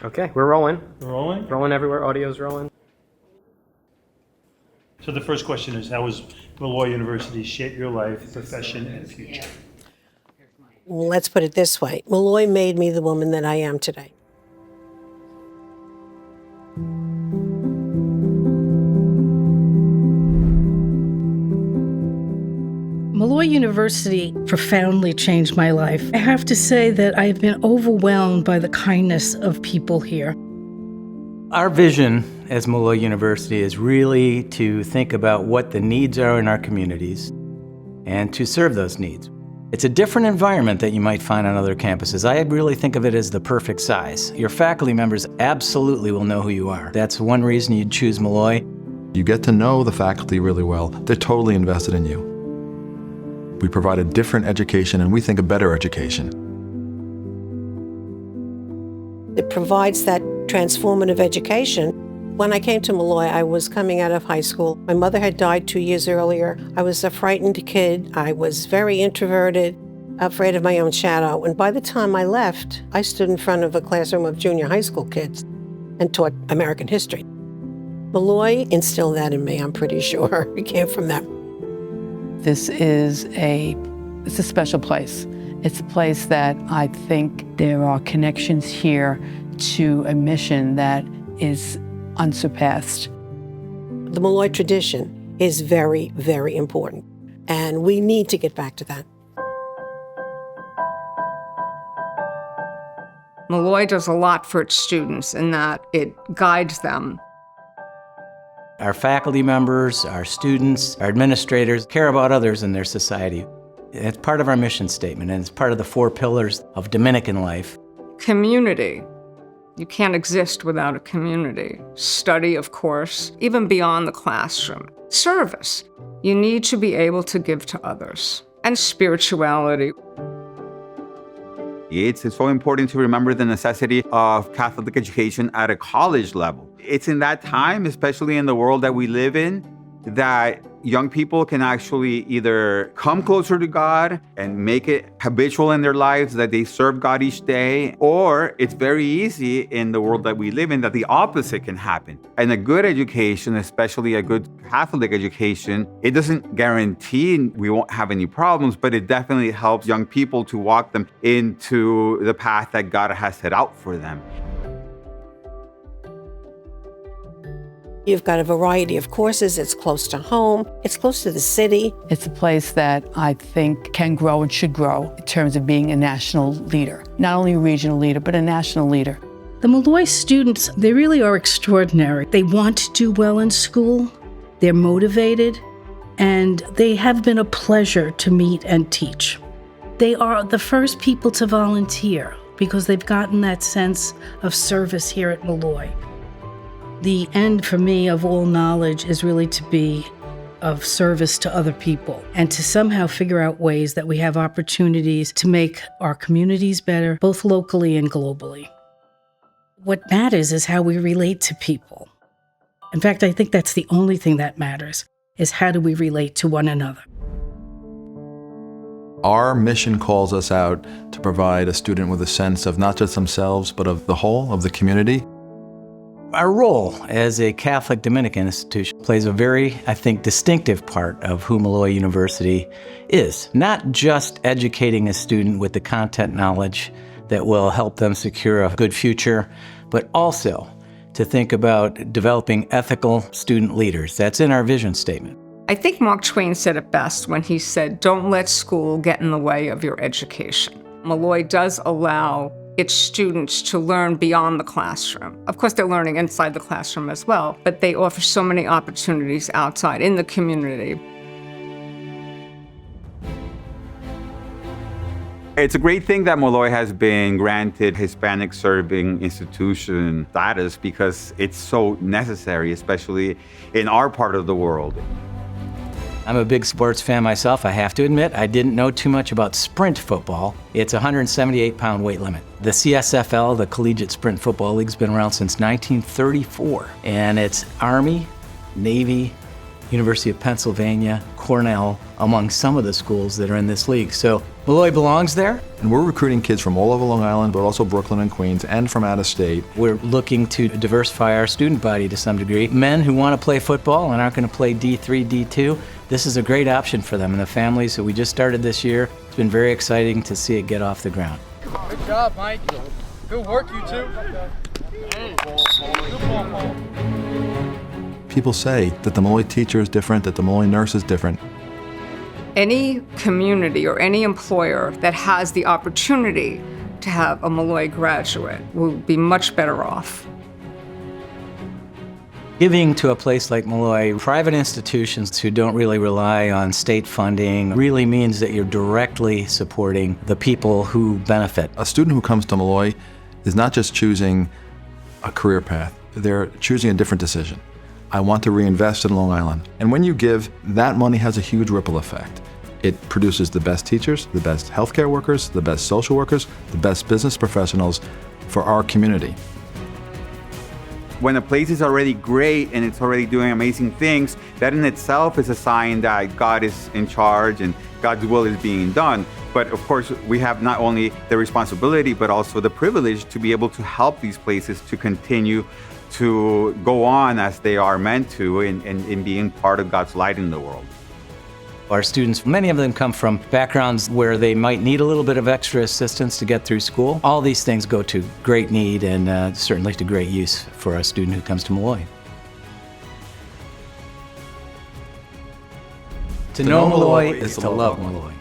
Okay, we're rolling. We're rolling? Rolling everywhere, audio's rolling. So the first question is, how has Molloy University shaped your life, profession, and future? Well, let's put it this way. Molloy made me the woman that I am today. Molloy University profoundly changed my life. I have to say that I've been overwhelmed by the kindness of people here. Our vision as Molloy University is really to think about what the needs are in our communities and to serve those needs. It's a different environment that you might find on other campuses. I really think of it as the perfect size. Your faculty members absolutely will know who you are. That's one reason you'd choose Molloy. You get to know the faculty really well. They're totally invested in you. We provide a different education, and we think a better education. It provides that transformative education. When I came to Molloy, I was coming out of high school. My mother had died 2 years earlier. I was a frightened kid. I was very introverted, afraid of my own shadow. And by the time I left, I stood in front of a classroom of junior high school kids and taught American history. Molloy instilled that in me, I'm pretty sure. It came from them. This is it's a special place. It's a place that I think there are connections here to a mission that is unsurpassed. The Molloy tradition is very, very important, and we need to get back to that. Molloy does a lot for its students in that it guides them. Our faculty members, our students, our administrators care about others in their society. It's part of our mission statement, and it's part of the 4 pillars of Dominican life. Community. You can't exist without a community. Study, of course, even beyond the classroom. Service. You need to be able to give to others. And spirituality. It's so important to remember the necessity of Catholic education at a college level. It's in that time, especially in the world that we live in, that young people can actually either come closer to God and make it habitual in their lives that they serve God each day, or it's very easy in the world that we live in that the opposite can happen. And a good education, especially a good Catholic education, it doesn't guarantee we won't have any problems, but it definitely helps young people to walk them into the path that God has set out for them. You've got a variety of courses. It's close to home. It's close to the city. It's a place that I think can grow and should grow in terms of being a national leader. Not only a regional leader, but a national leader. The Molloy students, they really are extraordinary. They want to do well in school, they're motivated, and they have been a pleasure to meet and teach. They are the first people to volunteer because they've gotten that sense of service here at Molloy. The end for me of all knowledge is really to be of service to other people and to somehow figure out ways that we have opportunities to make our communities better, both locally and globally. What matters is how we relate to people. In fact, I think that's the only thing that matters, is how do we relate to one another. Our mission calls us out to provide a student with a sense of not just themselves, but of the whole, of the community. Our role as a Catholic Dominican institution plays a very, I think, distinctive part of who Molloy University is. Not just educating a student with the content knowledge that will help them secure a good future, but also to think about developing ethical student leaders. That's in our vision statement. I think Mark Twain said it best when he said, "Don't let school get in the way of your education." Molloy does allow its students to learn beyond the classroom. Of course, they're learning inside the classroom as well, but they offer so many opportunities outside in the community. It's a great thing that Molloy has been granted Hispanic serving institution status because it's so necessary, especially in our part of the world. I'm a big sports fan myself, I have to admit. I didn't know too much about sprint football. It's a 178-pound weight limit. The CSFL, the Collegiate Sprint Football League, has been around since 1934. And it's Army, Navy, University of Pennsylvania, Cornell, among some of the schools that are in this league. So Molloy belongs there. And we're recruiting kids from all over Long Island, but also Brooklyn and Queens, and from out of state. We're looking to diversify our student body to some degree. Men who want to play football and aren't going to play D3, D2, this is a great option for them. And the families that we just started this year, it's been very exciting to see it get off the ground. Good job, Mike. Good work, you two. People say that the Molloy teacher is different, that the Molloy nurse is different. Any community or any employer that has the opportunity to have a Molloy graduate will be much better off. Giving to a place like Molloy, private institutions who don't really rely on state funding, really means that you're directly supporting the people who benefit. A student who comes to Molloy is not just choosing a career path, they're choosing a different decision. I want to reinvest in Long Island. And when you give, that money has a huge ripple effect. It produces the best teachers, the best healthcare workers, the best social workers, the best business professionals for our community. When a place is already great and it's already doing amazing things, that in itself is a sign that God is in charge and God's will is being done. But of course, we have not only the responsibility, but also the privilege to be able to help these places to continue to go on as they are meant to in being part of God's light in the world. Our students, many of them come from backgrounds where they might need a little bit of extra assistance to get through school. All these things go to great need and certainly to great use for a student who comes to Molloy. To know Molloy is to love Molloy.